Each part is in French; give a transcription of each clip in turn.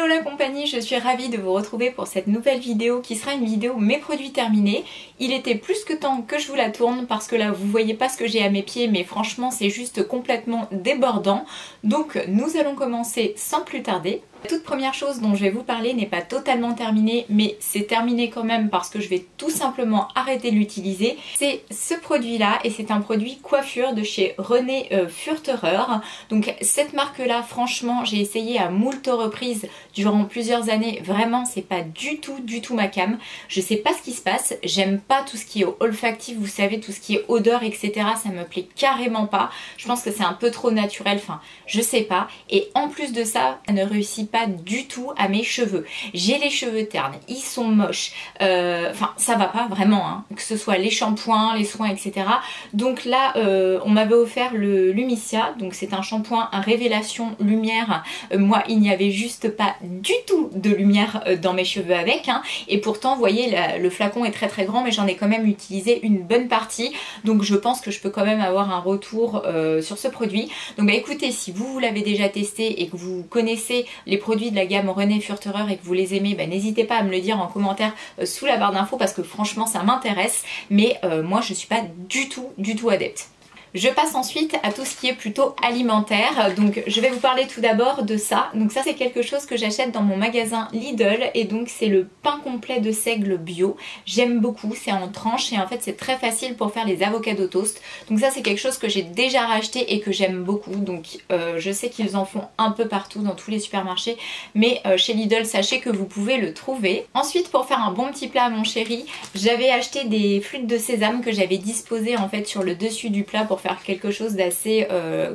la compagnie, je suis ravie de vous retrouver pour cette nouvelle vidéo qui sera une vidéo mes produits terminés. Il était plus que temps que je vous la tourne parce que là vous voyez pas ce que j'ai à mes pieds mais franchement c'est juste complètement débordant. Donc nous allons commencer sans plus tarder. La toute première chose dont je vais vous parler n'est pas totalement terminée mais c'est terminé quand même parce que je vais tout simplement arrêter de l'utiliser. C'est ce produit là et c'est un produit coiffure de chez René Furterer. Donc cette marque là franchement j'ai essayé à moult reprises durant plusieurs années, vraiment c'est pas du tout ma cam. Je sais pas ce qui se passe, j'aime pas tout ce qui est olfactif, vous savez, tout ce qui est odeur etc, ça me plaît carrément pas. Je pense que c'est un peu trop naturel, enfin je sais pas. Et en plus de ça, ça ne réussit pas du tout à mes cheveux. J'ai les cheveux ternes, ils sont moches, enfin ça va pas vraiment hein, que ce soit les shampoings, les soins etc. Donc là on m'avait offert le Lumicia, donc c'est un shampoing à révélation lumière. Moi il n'y avait juste pas du tout de lumière dans mes cheveux avec hein. Et pourtant vous voyez le flacon est très grand mais j'en ai quand même utilisé une bonne partie, donc je pense que je peux quand même avoir un retour sur ce produit. Donc bah écoutez, si vous l'avez déjà testé et que vous connaissez les produits de la gamme René Furterer et que vous les aimez, bah, n'hésitez pas à me le dire en commentaire sous la barre d'infos parce que franchement ça m'intéresse, mais moi je suis pas du tout adepte. Je passe ensuite à tout ce qui est plutôt alimentaire, donc je vais vous parler tout d'abord de ça. Donc ça c'est quelque chose que j'achète dans mon magasin Lidl et donc c'est le pain complet de seigle bio. J'aime beaucoup, c'est en tranches et en fait c'est très facile pour faire les avocados toast. Donc ça c'est quelque chose que j'ai déjà racheté et que j'aime beaucoup, donc je sais qu'ils en font un peu partout dans tous les supermarchés, mais chez Lidl sachez que vous pouvez le trouver. Ensuite pour faire un bon petit plat à mon chéri, j'avais acheté des flûtes de sésame que j'avais disposées en fait sur le dessus du plat pour faire quelque chose d'assez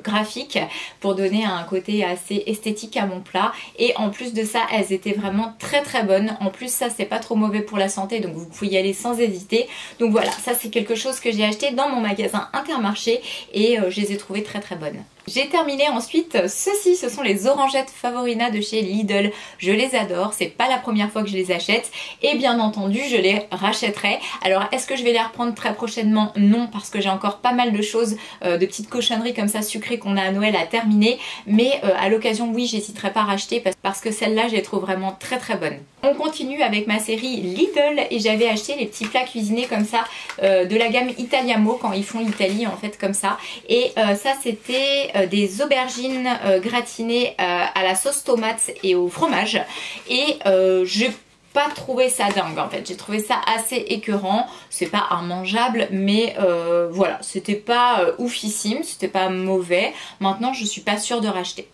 graphique, pour donner un côté assez esthétique à mon plat. Et en plus de ça elles étaient vraiment très bonnes. En plus ça c'est pas trop mauvais pour la santé, donc vous pouvez y aller sans hésiter. Donc voilà, ça c'est quelque chose que j'ai acheté dans mon magasin Intermarché et je les ai trouvées très bonnes. J'ai terminé ensuite ceci, ce sont les orangettes Favorina de chez Lidl. Je les adore, c'est pas la première fois que je les achète et bien entendu je les rachèterai. Alors est-ce que je vais les reprendre très prochainement? Non, parce que j'ai encore pas mal de choses, de petites cochonneries comme ça sucrées qu'on a à Noël à terminer, mais à l'occasion oui j'hésiterai pas à racheter parce que celle-là je les trouve vraiment très bonne. On continue avec ma série Lidl et j'avais acheté les petits plats cuisinés comme ça de la gamme Italiamo quand ils font l'Italie en fait comme ça, et ça c'était des aubergines gratinées à la sauce tomate et au fromage et j'ai pas trouvé ça dingue en fait, j'ai trouvé ça assez écœurant, c'est pas immangeable mais voilà, c'était pas oufissime, c'était pas mauvais. Maintenant je suis pas sûre de racheter.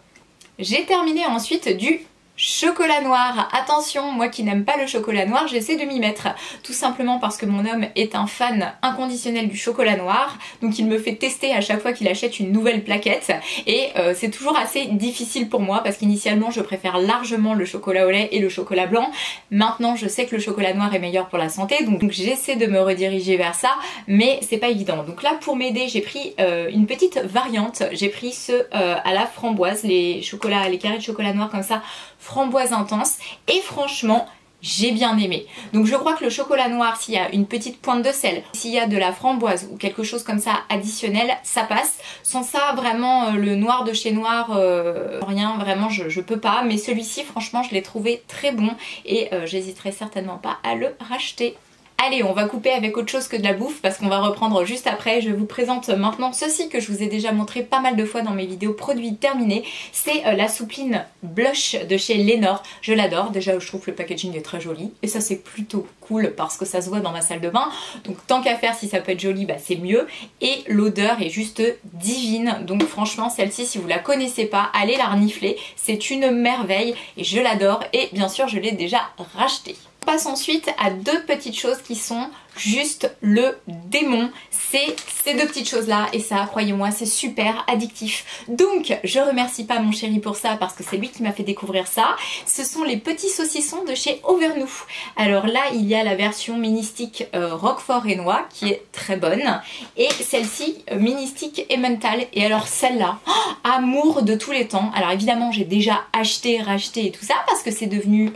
J'ai terminé ensuite du chocolat noir. Attention, moi qui n'aime pas le chocolat noir, j'essaie de m'y mettre. Tout simplement parce que mon homme est un fan inconditionnel du chocolat noir. Donc il me fait tester à chaque fois qu'il achète une nouvelle plaquette. Et c'est toujours assez difficile pour moi parce qu'initialement je préfère largement le chocolat au lait et le chocolat blanc. Maintenant je sais que le chocolat noir est meilleur pour la santé. Donc j'essaie de me rediriger vers ça. Mais c'est pas évident. Donc là pour m'aider j'ai pris une petite variante. J'ai pris ceux à la framboise. Les carrés de chocolat noir comme ça, framboise intense, et franchement j'ai bien aimé. Donc je crois que le chocolat noir, s'il y a une petite pointe de sel, s'il y a de la framboise ou quelque chose comme ça additionnel, ça passe. Sans ça vraiment le noir de chez Noir, rien, vraiment je peux pas. Mais celui-ci franchement je l'ai trouvé très bon et j'hésiterai certainement pas à le racheter. Allez, on va couper avec autre chose que de la bouffe parce qu'on va reprendre juste après. Je vous présente maintenant ceci que je vous ai déjà montré pas mal de fois dans mes vidéos produits terminés. C'est la soupline blush de chez Lénore. Je l'adore. Déjà, je trouve que le packaging est très joli. Et ça, c'est plutôt cool parce que ça se voit dans ma salle de bain. Donc, tant qu'à faire, si ça peut être joli, bah, c'est mieux. Et l'odeur est juste divine. Donc, franchement, celle-ci, si vous la connaissez pas, allez la renifler. C'est une merveille et je l'adore. Et bien sûr, je l'ai déjà rachetée. On passe ensuite à deux petites choses qui sont juste le démon, c'est ces deux petites choses là et ça croyez-moi c'est super addictif. Donc je remercie pas mon chéri pour ça parce que c'est lui qui m'a fait découvrir ça. Ce sont les petits saucissons de chez Overnou. Alors là il y a la version mini stick Roquefort et Noix qui est très bonne et celle-ci mini stick Emmental. Et alors celle-là, amour de tous les temps. Alors évidemment j'ai déjà acheté, racheté et tout ça parce que c'est devenu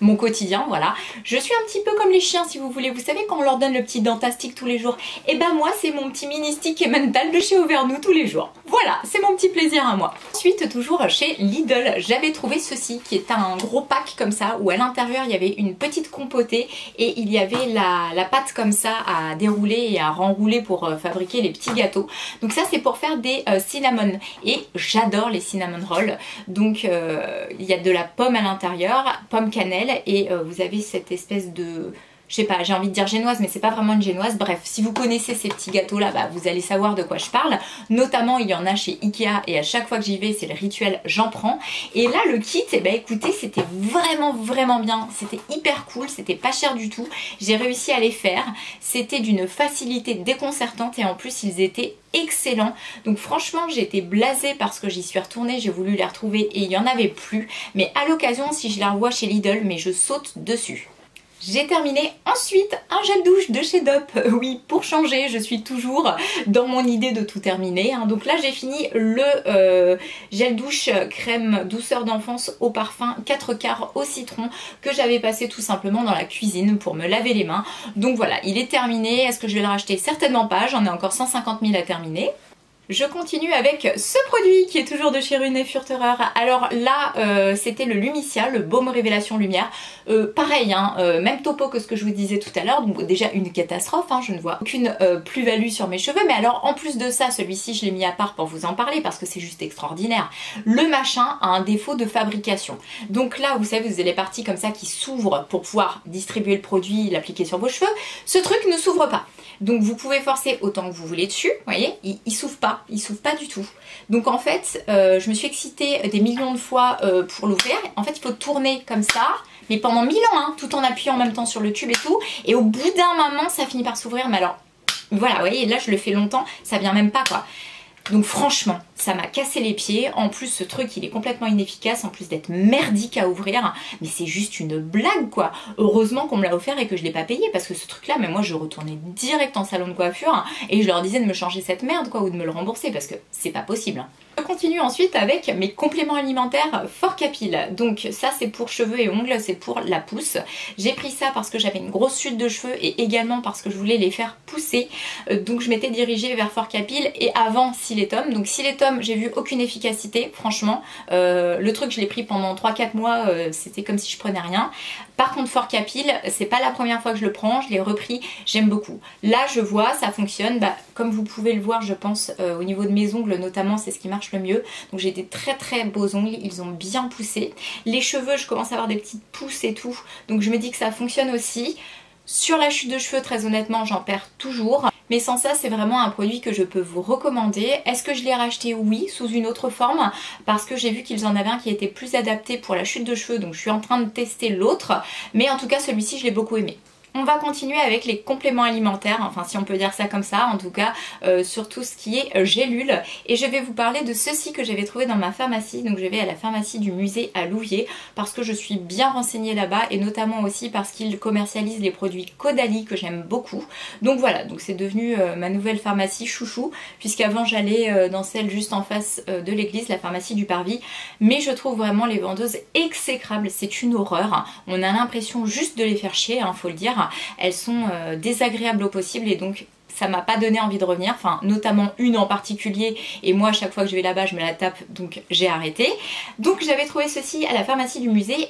mon quotidien, voilà. Je suis un petit peu comme les chiens si vous voulez, vous savez quand on leur donne le petit dentastique tous les jours. Et ben moi c'est mon petit mini stick mental de chez Overnou tous les jours. Voilà, c'est mon petit plaisir à moi. Ensuite, toujours chez Lidl, j'avais trouvé ceci qui est un gros pack comme ça où à l'intérieur il y avait une petite compotée et il y avait la pâte comme ça à dérouler et à renrouler pour fabriquer les petits gâteaux. Donc ça c'est pour faire des cinnamon et j'adore les cinnamon rolls. Donc il y a de la pomme à l'intérieur, pomme cannelle et vous avez cette espèce de... Je sais pas, j'ai envie de dire génoise, mais c'est pas vraiment une génoise. Bref, si vous connaissez ces petits gâteaux là, bah, vous allez savoir de quoi je parle. Notamment, il y en a chez Ikea et à chaque fois que j'y vais, c'est le rituel, j'en prends. Et là, le kit, eh ben, écoutez, c'était vraiment bien. C'était hyper cool, c'était pas cher du tout. J'ai réussi à les faire. C'était d'une facilité déconcertante et en plus, ils étaient excellents. Donc franchement, j'ai été blasée parce que j'y suis retournée, j'ai voulu les retrouver et il n'y en avait plus. Mais à l'occasion, si je la revois chez Lidl, mais je saute dessus. J'ai terminé ensuite un gel douche de chez Dop. Oui, pour changer, je suis toujours dans mon idée de tout terminer. Donc là, j'ai fini le gel douche crème douceur d'enfance au parfum 4 quarts au citron que j'avais passé tout simplement dans la cuisine pour me laver les mains. Donc voilà, il est terminé. Est-ce que je vais le racheter? Certainement pas. J'en ai encore 150 000 à terminer. Je continue avec ce produit qui est toujours de chez Rune & Furterer. Alors là, c'était le Lumicia, le baume révélation lumière. Pareil, hein, même topo que ce que je vous disais tout à l'heure. Donc déjà une catastrophe, hein, je ne vois aucune plus-value sur mes cheveux. Mais alors en plus de ça, celui-ci je l'ai mis à part pour vous en parler parce que c'est juste extraordinaire. Le machin a un défaut de fabrication. Donc là, vous savez, vous avez les parties comme ça qui s'ouvrent pour pouvoir distribuer le produit, l'appliquer sur vos cheveux. Ce truc ne s'ouvre pas. Donc vous pouvez forcer autant que vous voulez dessus, vous voyez, il s'ouvre pas, du tout. Donc en fait, je me suis excitée des millions de fois pour l'ouvrir. En fait, il faut tourner comme ça, mais pendant 1000 ans, hein, tout en appuyant en même temps sur le tube et tout. Et au bout d'un moment, ça finit par s'ouvrir. Mais alors, voilà, vous voyez, là je le fais longtemps, ça vient même pas quoi. Donc franchement, ça m'a cassé les pieds. En plus, ce truc, il est complètement inefficace, en plus d'être merdique à ouvrir. Mais c'est juste une blague, quoi. Heureusement qu'on me l'a offert et que je l'ai pas payé, parce que ce truc-là, mais moi, je retournais direct en salon de coiffure et je leur disais de me changer cette merde, quoi, ou de me le rembourser, parce que c'est pas possible. Je continue ensuite avec mes compléments alimentaires Forcapil. Donc ça, c'est pour cheveux et ongles, c'est pour la pousse. J'ai pris ça parce que j'avais une grosse chute de cheveux et également parce que je voulais les faire pousser. Donc je m'étais dirigée vers Forcapil et avant Siletum. Donc Siletum, j'ai vu aucune efficacité, franchement. Le truc, je l'ai pris pendant 3-4 mois, c'était comme si je prenais rien. Par contre, Forcapil, c'est pas la première fois que je le prends, je l'ai repris, j'aime beaucoup. Là, je vois, ça fonctionne. Bah, comme vous pouvez le voir, je pense, au niveau de mes ongles notamment, c'est ce qui marche le mieux. Donc j'ai des très beaux ongles, ils ont bien poussé. Les cheveux, je commence à avoir des petites pousses et tout, donc je me dis que ça fonctionne aussi. Sur la chute de cheveux, très honnêtement, j'en perds toujours. Mais sans ça, c'est vraiment un produit que je peux vous recommander. Est-ce que je l'ai racheté? Oui, sous une autre forme, parce que j'ai vu qu'ils en avaient un qui était plus adapté pour la chute de cheveux, donc je suis en train de tester l'autre. Mais en tout cas, celui-ci, je l'ai beaucoup aimé. On va continuer avec les compléments alimentaires, enfin si on peut dire ça comme ça, en tout cas sur tout ce qui est gélules. Et je vais vous parler de ceci que j'avais trouvé dans ma pharmacie. Donc je vais à la pharmacie du musée à Louviers parce que je suis bien renseignée là-bas et notamment aussi parce qu'ils commercialisent les produits Caudalie que j'aime beaucoup. Donc voilà, donc c'est devenu ma nouvelle pharmacie chouchou, puisqu'avant j'allais dans celle juste en face de l'église, la pharmacie du Parvis. Mais je trouve vraiment les vendeuses exécrables, c'est une horreur, hein. On a l'impression juste de les faire chier, hein, faut le dire. Elles sont désagréables au possible et donc ça m'a pas donné envie de revenir, enfin notamment une en particulier et moi à chaque fois que je vais là-bas je me la tape donc j'ai arrêté. Donc j'avais trouvé ceci à la pharmacie du musée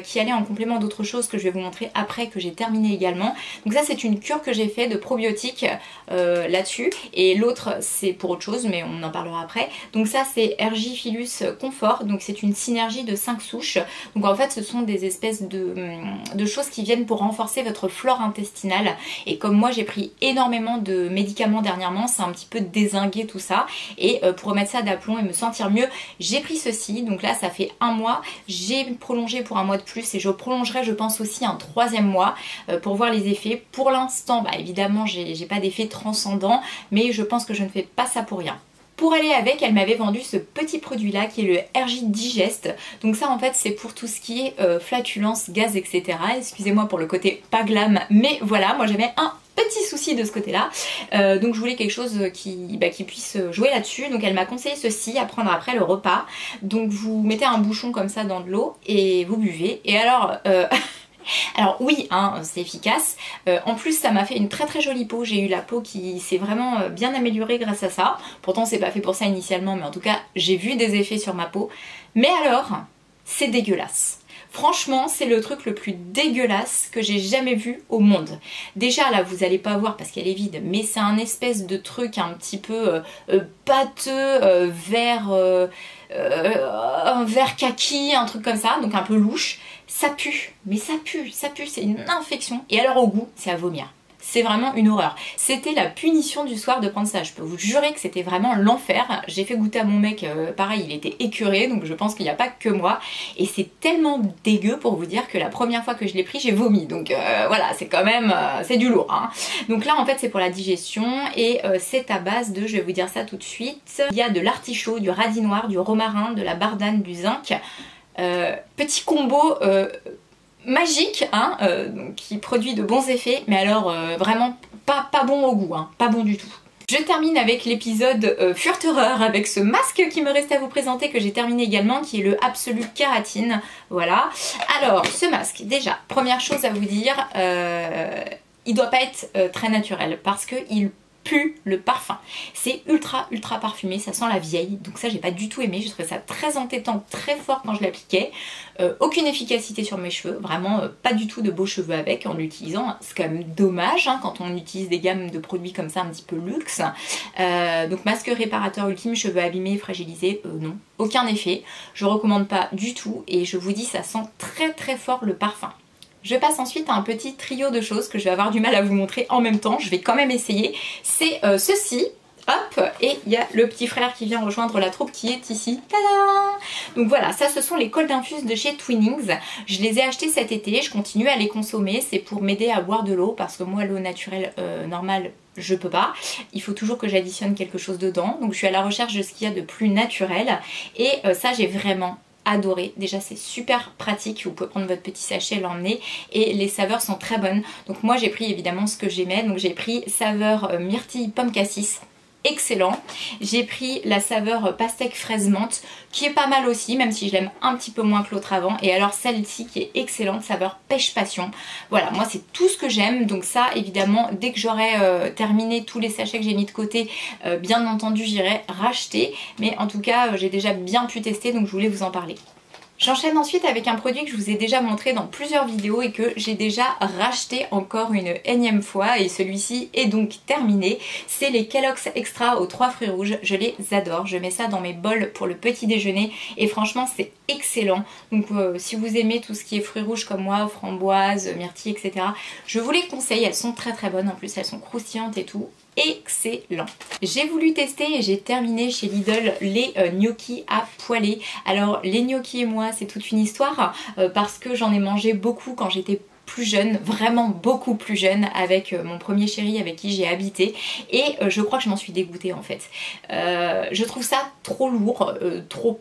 qui allait en complément d'autres choses que je vais vous montrer après que j'ai terminé également. Donc ça c'est une cure que j'ai fait de probiotiques là-dessus et l'autre c'est pour autre chose mais on en parlera après. Donc ça c'est Ergifilus Confort, donc c'est une synergie de 5 souches. Donc en fait ce sont des espèces de choses qui viennent pour renforcer votre flore intestinale et comme moi j'ai pris énormément de médicaments dernièrement, c'est un petit peu dézingué tout ça et pour remettre ça d'aplomb et me sentir mieux, j'ai pris ceci. Donc là ça fait un mois, j'ai prolongé pour un mois de plus et je prolongerai je pense aussi un 3e mois pour voir les effets. Pour l'instant bah évidemment j'ai pas d'effet transcendant mais je pense que je ne fais pas ça pour rien. Pour aller avec, elle m'avait vendu ce petit produit là qui est le RJ Digest. Donc ça en fait c'est pour tout ce qui est flatulence, gaz, etc. Excusez-moi pour le côté pas glam, mais voilà, moi j'avais un petit souci de ce côté là, donc je voulais quelque chose qui puisse jouer là-dessus. Donc elle m'a conseillé ceci à prendre après le repas. Donc vous mettez un bouchon comme ça dans de l'eau et vous buvez et alors Alors oui, hein, c'est efficace. En plus, ça m'a fait une très très jolie peau. J'ai eu la peau qui s'est vraiment bien améliorée grâce à ça. Pourtant, c'est pas fait pour ça initialement, mais en tout cas, j'ai vu des effets sur ma peau. Mais alors, c'est dégueulasse. Franchement, c'est le truc le plus dégueulasse que j'ai jamais vu au monde. Déjà, là, vous allez pas voir parce qu'elle est vide, mais c'est un espèce de truc un petit peu pâteux, vert kaki, un truc comme ça, donc un peu louche. Ça pue, mais ça pue, c'est une infection. Et alors au goût, c'est à vomir. C'est vraiment une horreur. C'était la punition du soir de prendre ça. Je peux vous jurer que c'était vraiment l'enfer. J'ai fait goûter à mon mec, pareil, il était écœuré, donc je pense qu'il n'y a pas que moi. Et c'est tellement dégueu pour vous dire que la première fois que je l'ai pris, j'ai vomi. Donc voilà, c'est quand même, c'est du lourd. Hein. Donc là, en fait, c'est pour la digestion et c'est à base de, je vais vous dire ça tout de suite, il y a de l'artichaut, du radis noir, du romarin, de la bardane, du zinc. Petit combo magique, hein, qui produit de bons effets, mais alors vraiment pas bon au goût, hein, pas bon du tout. Je termine avec l'épisode Furtereur avec ce masque qui me reste à vous présenter que j'ai terminé également, qui est le Absolute Kératine. Voilà. Alors, ce masque, déjà, première chose à vous dire, il doit pas être très naturel parce qu'il pue le parfum. C'est ultra parfumé, ça sent la vieille, donc ça j'ai pas du tout aimé, je trouvais ça très entêtant, très fort quand je l'appliquais. Aucune efficacité sur mes cheveux, vraiment pas du tout de beaux cheveux avec en l'utilisant, c'est quand même dommage hein, quand on utilise des gammes de produits comme ça un petit peu luxe. Donc masque réparateur ultime, cheveux abîmés, fragilisés, non, aucun effet, je recommande pas du tout et je vous dis ça sent très fort le parfum. Je passe ensuite à un petit trio de choses que je vais avoir du mal à vous montrer en même temps, je vais quand même essayer. C'est ceci, hop, et il y a le petit frère qui vient rejoindre la troupe qui est ici. Tadam! Donc voilà, ça ce sont les cols d'infuse de chez Twinings. Je les ai achetés cet été, je continue à les consommer, c'est pour m'aider à boire de l'eau parce que moi l'eau naturelle normale, je peux pas. Il faut toujours que j'additionne quelque chose dedans, donc je suis à la recherche de ce qu'il y a de plus naturel et ça j'ai vraiment adoré. Déjà c'est super pratique, vous pouvez prendre votre petit sachet, l'emmener et les saveurs sont très bonnes. Donc moi j'ai pris évidemment ce que j'aimais, donc j'ai pris saveur myrtille pomme cassis. Excellent. J'ai pris la saveur pastèque fraise menthe qui est pas mal aussi, même si je l'aime un petit peu moins que l'autre avant. Et alors celle-ci qui est excellente, saveur pêche passion. Voilà, moi c'est tout ce que j'aime. Donc ça évidemment dès que j'aurai terminé tous les sachets que j'ai mis de côté, bien entendu j'irai racheter. Mais en tout cas j'ai déjà bien pu tester, donc je voulais vous en parler. J'enchaîne ensuite avec un produit que je vous ai déjà montré dans plusieurs vidéos et que j'ai déjà racheté encore une énième fois et celui-ci est donc terminé. C'est les Kellogg's Extra aux 3 fruits rouges, je les adore. Je mets ça dans mes bols pour le petit déjeuner et franchement c'est excellent. Donc si vous aimez tout ce qui est fruits rouges comme moi, framboises, myrtilles, etc. je vous les conseille, elles sont très bonnes en plus, elles sont croustillantes et tout. Excellent. J'ai voulu tester et j'ai terminé chez Lidl les gnocchis à poêler. Alors les gnocchis et moi c'est toute une histoire parce que j'en ai mangé beaucoup quand j'étais plus jeune, vraiment beaucoup plus jeune avec mon premier chéri avec qui j'ai habité et je crois que je m'en suis dégoûtée en fait. Je trouve ça trop lourd, trop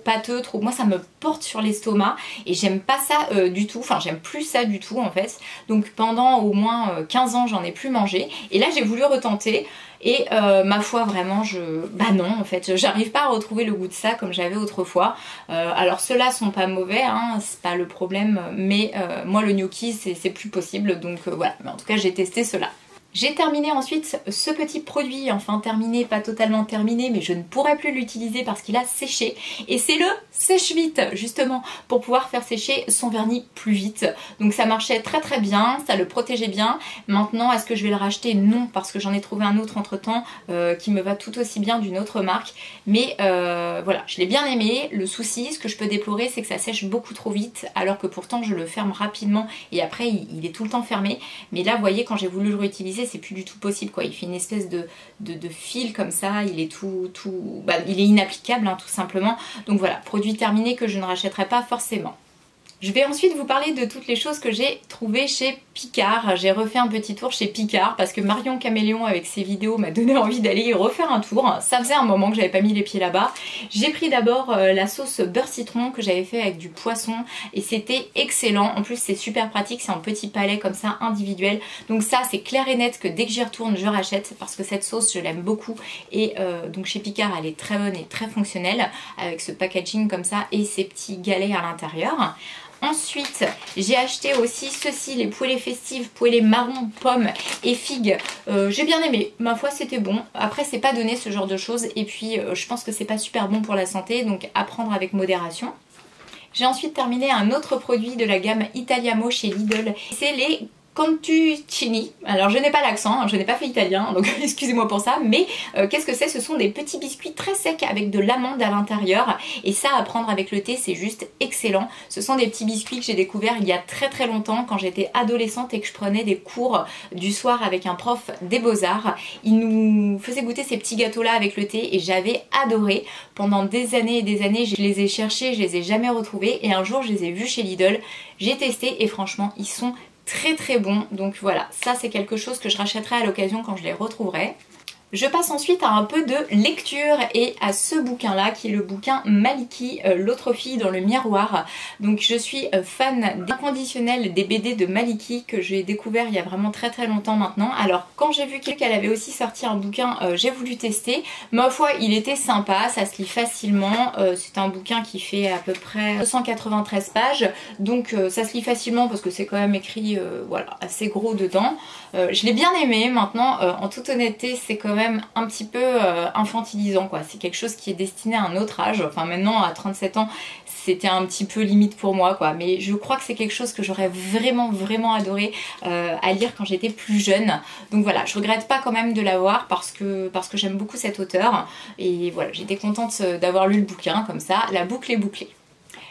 pâteux, trop... moi ça me porte sur l'estomac et j'aime pas ça du tout, enfin j'aime plus ça du tout en fait. Donc pendant au moins 15 ans j'en ai plus mangé et là j'ai voulu retenter et ma foi vraiment bah non en fait j'arrive pas à retrouver le goût de ça comme j'avais autrefois. Alors ceux-là sont pas mauvais, hein, c'est pas le problème, mais moi le gnocchi c'est plus possible donc voilà, mais en tout cas j'ai testé ceux-là. J'ai terminé ensuite ce petit produit, enfin terminé, pas totalement terminé, mais je ne pourrais plus l'utiliser parce qu'il a séché. Et c'est le sèche-vite, justement, pour pouvoir faire sécher son vernis plus vite. Donc ça marchait très bien, ça le protégeait bien. Maintenant, est-ce que je vais le racheter? Non, parce que j'en ai trouvé un autre entre-temps qui me va tout aussi bien d'une autre marque. Mais voilà, je l'ai bien aimé. Le souci, ce que je peux déplorer, c'est que ça sèche beaucoup trop vite, alors que pourtant je le ferme rapidement et après il est tout le temps fermé. Mais là, vous voyez, quand j'ai voulu le réutiliser, c'est plus du tout possible quoi, il fait une espèce de fil comme ça, il est il est inapplicable hein, tout simplement. Donc voilà, produit terminé que je ne rachèterai pas forcément. Je vais ensuite vous parler de toutes les choses que j'ai trouvées chez Picard. J'ai refait un petit tour chez Picard parce que Marion Caméléon avec ses vidéos m'a donné envie d'aller y refaire un tour. Ça faisait un moment que j'avais pas mis les pieds là-bas. J'ai pris d'abord la sauce beurre citron que j'avais fait avec du poisson et c'était excellent. En plus c'est super pratique, c'est en petits palets comme ça individuel. Donc ça c'est clair et net que dès que j'y retourne je rachète parce que cette sauce je l'aime beaucoup et donc chez Picard elle est très bonne et très fonctionnelle avec ce packaging comme ça et ces petits galets à l'intérieur. Ensuite, j'ai acheté aussi ceci, les poêlées festives, poêlées marron, pommes et figues. J'ai bien aimé, ma foi c'était bon. Après c'est pas donné ce genre de choses et puis je pense que c'est pas super bon pour la santé, donc à prendre avec modération. J'ai ensuite terminé un autre produit de la gamme Italiamo chez Lidl. C'est les Contuccini. Alors je n'ai pas l'accent, hein, je n'ai pas fait italien, donc excusez-moi pour ça, mais qu'est-ce que c'est? Ce sont des petits biscuits très secs avec de l'amande à l'intérieur, et ça à prendre avec le thé c'est juste excellent. Ce sont des petits biscuits que j'ai découverts il y a très longtemps quand j'étais adolescente et que je prenais des cours du soir avec un prof des beaux-arts. Il nous faisait goûter ces petits gâteaux là avec le thé et j'avais adoré. Pendant des années et des années je les ai cherchés, je les ai jamais retrouvés, et un jour je les ai vus chez Lidl, j'ai testé et franchement ils sont très bon, donc voilà, ça c'est quelque chose que je rachèterai à l'occasion quand je les retrouverai. Je passe ensuite à un peu de lecture et à ce bouquin là qui est le bouquin Maliki, l'autre fille dans le miroir. Donc je suis fan inconditionnelle des BD de Maliki que j'ai découvert il y a vraiment très longtemps maintenant. Alors quand j'ai vu qu'elle avait aussi sorti un bouquin, j'ai voulu tester. Ma foi il était sympa, ça se lit facilement, c'est un bouquin qui fait à peu près 293 pages, donc ça se lit facilement parce que c'est quand même écrit voilà, assez gros dedans. Je l'ai bien aimé. Maintenant en toute honnêteté c'est quand même un petit peu infantilisant quoi, c'est quelque chose qui est destiné à un autre âge, enfin maintenant à 37 ans c'était un petit peu limite pour moi quoi, mais je crois que c'est quelque chose que j'aurais vraiment adoré à lire quand j'étais plus jeune. Donc voilà, je regrette pas quand même de l'avoir parce que j'aime beaucoup cet auteur et voilà, j'étais contente d'avoir lu le bouquin comme ça, la boucle est bouclée.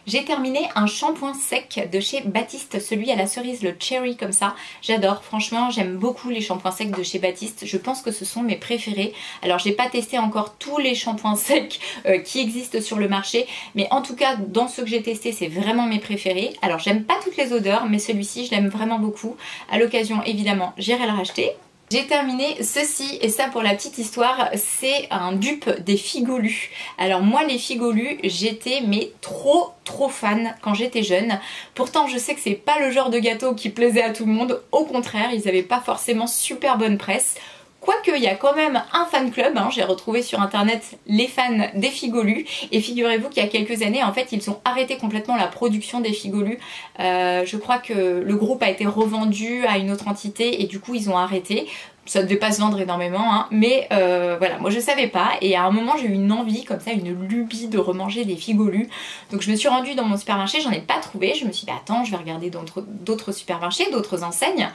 J'ai terminé un shampoing sec de chez Baptiste, celui à la cerise, le cherry comme ça. J'adore, franchement j'aime beaucoup les shampoings secs de chez Baptiste. Je pense que ce sont mes préférés. Alors j'ai pas testé encore tous les shampoings secs qui existent sur le marché, mais en tout cas dans ceux que j'ai testés c'est vraiment mes préférés. Alors j'aime pas toutes les odeurs, mais celui-ci je l'aime vraiment beaucoup. À l'occasion évidemment j'irai le racheter. J'ai terminé ceci, et ça pour la petite histoire, c'est un dupe des Figolus. Alors moi les Figolus, j'étais mais trop fan quand j'étais jeune. Pourtant je sais que c'est pas le genre de gâteau qui plaisait à tout le monde, au contraire ils avaient pas forcément super bonne presse. Quoique il y a quand même un fan club, hein, j'ai retrouvé sur internet les fans des Figolus et figurez-vous qu'il y a quelques années en fait ils ont arrêté complètement la production des Figolus. Je crois que le groupe a été revendu à une autre entité et du coup ils ont arrêté. Ça devait pas se vendre énormément hein, mais voilà, moi je savais pas et à un moment j'ai eu une envie comme ça, une lubie de remanger des Figolus. Donc je me suis rendue dans mon supermarché, j'en ai pas trouvé, je me suis dit bah, attends je vais regarder d'autres supermarchés, d'autres enseignes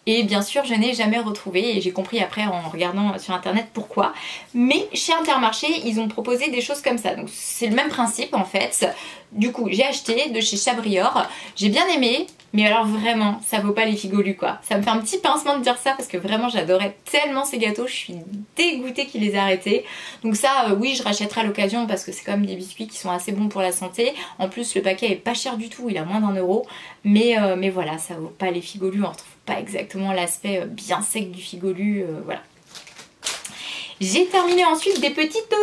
et bien sûr je n'ai jamais retrouvé et j'ai compris après en regardant sur internet pourquoi. Mais chez Intermarché ils ont proposé des choses comme ça, donc c'est le même principe en fait. Du coup j'ai acheté de chez Chabrior, j'ai bien aimé. Mais alors vraiment, ça vaut pas les Figolus quoi. Ça me fait un petit pincement de dire ça parce que vraiment j'adorais tellement ces gâteaux, je suis dégoûtée qu'ils les aient arrêtés. Donc ça, oui, je rachèterai à l'occasion parce que c'est quand même des biscuits qui sont assez bons pour la santé. En plus, le paquet est pas cher du tout, il a moins d'1 €. Mais voilà, ça vaut pas les Figolus, on retrouve pas exactement l'aspect bien sec du Figolu, voilà. J'ai terminé ensuite des petites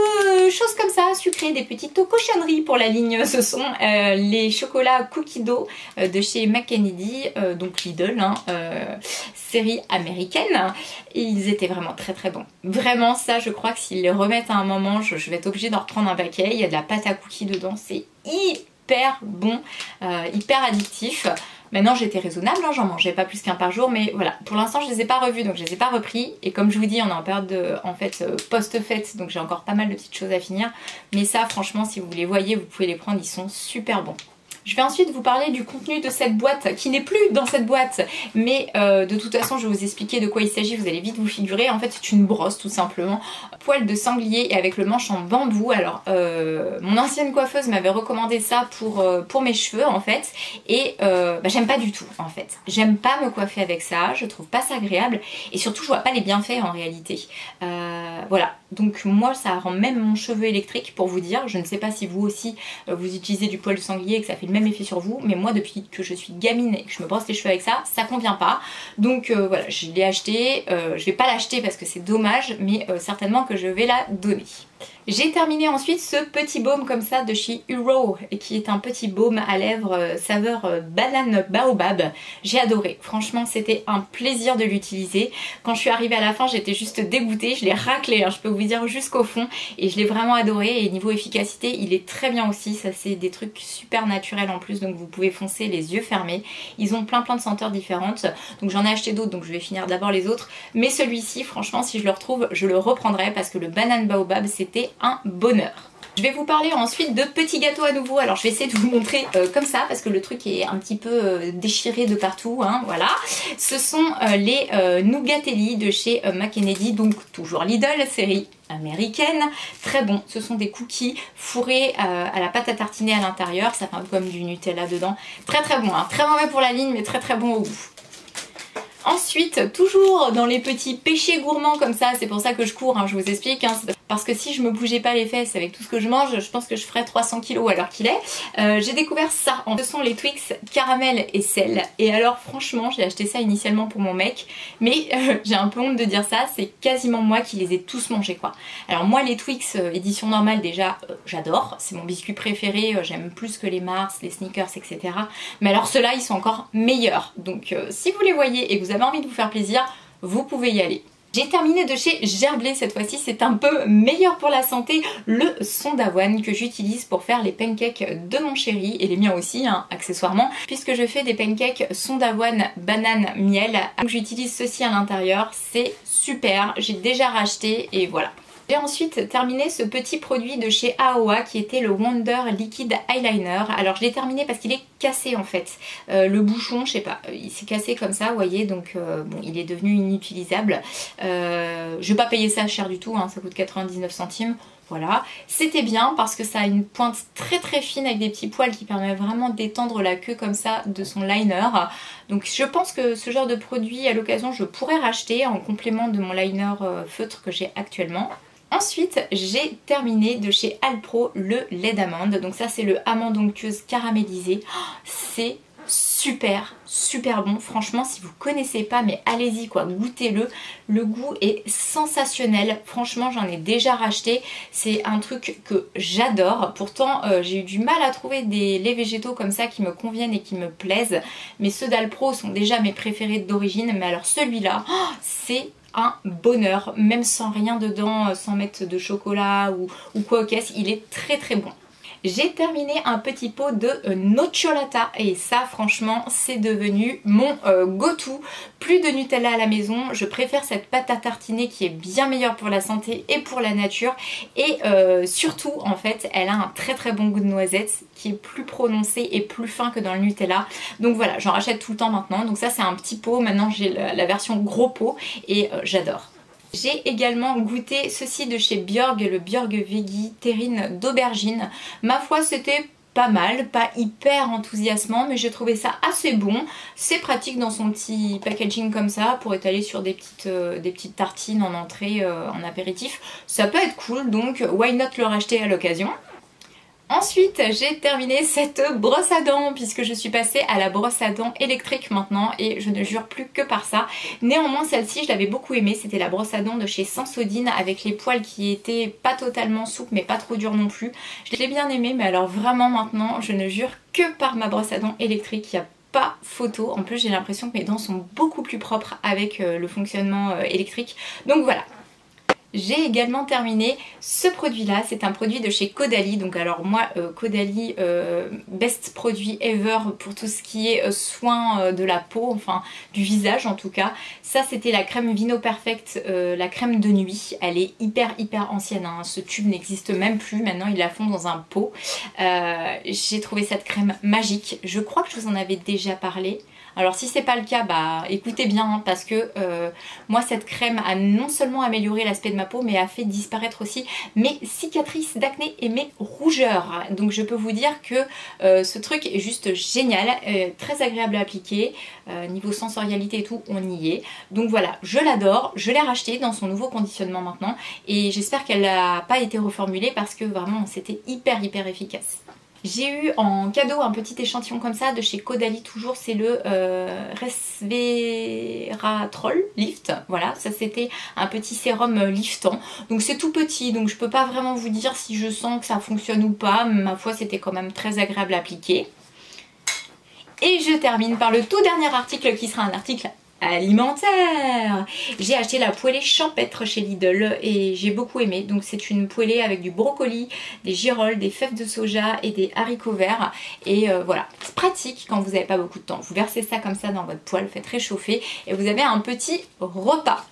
choses comme ça, sucrées, des petites cochonneries pour la ligne. Ce sont les chocolats cookie dough de chez McKennedy, donc Lidl, hein, série américaine. Et ils étaient vraiment très bons. Vraiment ça, je crois que s'ils les remettent à un moment, je vais être obligée d'en reprendre un paquet. Il y a de la pâte à cookies dedans, c'est hyper bon, hyper addictif. Maintenant j'étais raisonnable, hein, j'en mangeais pas plus qu'un par jour, mais voilà, pour l'instant je les ai pas revus, donc je les ai pas repris. Et comme je vous dis, on est en période de, en fait, post-fête, donc j'ai encore pas mal de petites choses à finir. Mais ça, franchement, si vous les voyez, vous pouvez les prendre, ils sont super bons. Je vais ensuite vous parler du contenu de cette boîte qui n'est plus dans cette boîte, mais de toute façon je vais vous expliquer de quoi il s'agit, vous allez vite vous figurer. En fait c'est une brosse tout simplement, poil de sanglier et avec le manche en bambou. Alors mon ancienne coiffeuse m'avait recommandé ça pour mes cheveux en fait, et j'aime pas du tout en fait. J'aime pas me coiffer avec ça, je trouve pas ça agréable et surtout je vois pas les bienfaits en réalité. Voilà, donc moi ça rend même mon cheveu électrique pour vous dire. Je ne sais pas si vous aussi vous utilisez du poil de sanglier et que ça fait le même effet sur vous, mais moi depuis que je suis gamine et que je me brosse les cheveux avec ça, ça convient pas. Donc voilà, je l'ai acheté, je vais pas l'acheter parce que c'est dommage, mais certainement que je vais la donner. J'ai terminé ensuite ce petit baume comme ça de chez Hero, qui est un petit baume à lèvres saveur banane baobab. J'ai adoré, franchement c'était un plaisir de l'utiliser. Quand je suis arrivée à la fin j'étais juste dégoûtée, je l'ai raclé, hein, je peux vous dire jusqu'au fond, et je l'ai vraiment adoré. Et niveau efficacité il est très bien aussi, ça c'est des trucs super naturels en plus, donc vous pouvez foncer les yeux fermés. Ils ont plein de senteurs différentes, donc j'en ai acheté d'autres, donc je vais finir d'abord les autres. Mais celui-ci franchement si je le retrouve je le reprendrai parce que le banane baobab c'était un bonheur. Je vais vous parler ensuite de petits gâteaux à nouveau. Alors je vais essayer de vous montrer comme ça parce que le truc est un petit peu déchiré de partout, hein, voilà. Ce sont les Nougatelli de chez McKennedy, donc toujours Lidl, série américaine. Très bon, ce sont des cookies fourrés à la pâte à tartiner à l'intérieur, ça fait un peu comme du Nutella dedans. Très très bon, hein. Très mauvais pour la ligne mais très très bon au goût. Ensuite, toujours dans les petits péchés gourmands comme ça, c'est pour ça que je cours, hein, je vous explique, hein, parce que si je me bougeais pas les fesses avec tout ce que je mange, je pense que je ferais 300 kg à l'heure qu'il est. J'ai découvert ça, ce sont les Twix caramel et sel, et alors franchement j'ai acheté ça initialement pour mon mec, mais j'ai un peu honte de dire ça, c'est quasiment moi qui les ai tous mangés quoi. Alors moi les Twix édition normale déjà j'adore, c'est mon biscuit préféré, j'aime plus que les Mars, les Snickers etc. Mais alors ceux-là ils sont encore meilleurs, donc si vous les voyez et que vous avez envie de vous faire plaisir, vous pouvez y aller. J'ai terminé de chez Gerblé cette fois-ci, c'est un peu meilleur pour la santé, le son d'avoine que j'utilise pour faire les pancakes de mon chéri et les miens aussi, hein, accessoirement, puisque je fais des pancakes son d'avoine banane miel. Donc j'utilise ceci à l'intérieur, c'est super, j'ai déjà racheté et voilà. J'ai ensuite terminé ce petit produit de chez AOA qui était le Wonder Liquid Eyeliner. Alors je l'ai terminé parce qu'il est cassé en fait. Le bouchon, je sais pas, il s'est cassé comme ça, vous voyez, donc bon, il est devenu inutilisable. Je vais pas payer ça cher du tout, hein, ça coûte 99 centimes. Voilà, c'était bien parce que ça a une pointe très très fine avec des petits poils qui permet vraiment d'étendre la queue comme ça de son liner. Donc je pense que ce genre de produit à l'occasion je pourrais racheter en complément de mon liner feutre que j'ai actuellement. Ensuite, j'ai terminé de chez Alpro le lait d'amande. Donc ça c'est le amande onctueuse caramélisée. C'est super super bon, franchement si vous connaissez pas mais allez-y quoi, goûtez-le, le goût est sensationnel, franchement j'en ai déjà racheté, c'est un truc que j'adore. Pourtant j'ai eu du mal à trouver des laits végétaux comme ça qui me conviennent et qui me plaisent, mais ceux d'Alpro sont déjà mes préférés d'origine, mais alors celui-là c'est un bonheur, même sans rien dedans, sans mettre de chocolat ou quoi au caisse, il est très très bon. J'ai terminé un petit pot de nocciolata et ça franchement c'est devenu mon go-to. Plus de Nutella à la maison, je préfère cette pâte à tartiner qui est bien meilleure pour la santé et pour la nature, et surtout en fait elle a un très très bon goût de noisette qui est plus prononcé et plus fin que dans le Nutella. Donc voilà, j'en rachète tout le temps maintenant, donc ça c'est un petit pot, maintenant j'ai la version gros pot et j'adore. J'ai également goûté ceci de chez Björg, le Björg Veggie terrine d'aubergine. Ma foi c'était pas mal, pas hyper enthousiasmant, mais j'ai trouvé ça assez bon. C'est pratique dans son petit packaging comme ça pour étaler sur des petites tartines en entrée, en apéritif. Ça peut être cool, donc why not le racheter à l'occasion. Ensuite j'ai terminé cette brosse à dents puisque je suis passée à la brosse à dents électrique maintenant et je ne jure plus que par ça. Néanmoins celle-ci je l'avais beaucoup aimée, c'était la brosse à dents de chez Sensodyne avec les poils qui étaient pas totalement souples mais pas trop durs non plus. Je l'ai bien aimée, mais alors vraiment maintenant je ne jure que par ma brosse à dents électrique, il y a pas photo. En plus j'ai l'impression que mes dents sont beaucoup plus propres avec le fonctionnement électrique, donc voilà. J'ai également terminé ce produit là, c'est un produit de chez Caudalie. Donc alors moi Caudalie best produit ever pour tout ce qui est soin de la peau, enfin du visage en tout cas. Ça c'était la crème Vino Perfect, la crème de nuit. Elle est hyper ancienne, hein. Ce tube n'existe même plus, maintenant ils la font dans un pot. J'ai trouvé cette crème magique, je crois que je vous en avais déjà parlé. Alors si c'est pas le cas, bah écoutez bien, hein, parce que moi cette crème a non seulement amélioré l'aspect de ma peau, mais a fait disparaître aussi mes cicatrices d'acné et mes rougeurs. Donc je peux vous dire que ce truc est juste génial, très agréable à appliquer, niveau sensorialité et tout, on y est. Donc voilà, je l'adore, je l'ai racheté dans son nouveau conditionnement maintenant, et j'espère qu'elle n'a pas été reformulée parce que vraiment c'était hyper efficace. J'ai eu en cadeau un petit échantillon comme ça de chez Caudalie toujours, c'est le Resveratrol Lift. Voilà, ça c'était un petit sérum liftant. Donc c'est tout petit, donc je peux pas vraiment vous dire si je sens que ça fonctionne ou pas. Ma foi, c'était quand même très agréable à appliquer. Et je termine par le tout dernier article qui sera un article alimentaire. J'ai acheté la poêlée champêtre chez Lidl et j'ai beaucoup aimé. Donc c'est une poêlée avec du brocoli, des girolles, des fèves de soja et des haricots verts. Et voilà, c'est pratique quand vous n'avez pas beaucoup de temps. Vous versez ça comme ça dans votre poêle, faites réchauffer et vous avez un petit repas.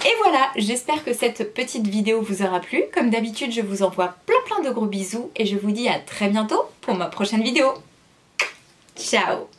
Et voilà, j'espère que cette petite vidéo vous aura plu. Comme d'habitude, je vous envoie plein de gros bisous et je vous dis à très bientôt pour ma prochaine vidéo. Ciao!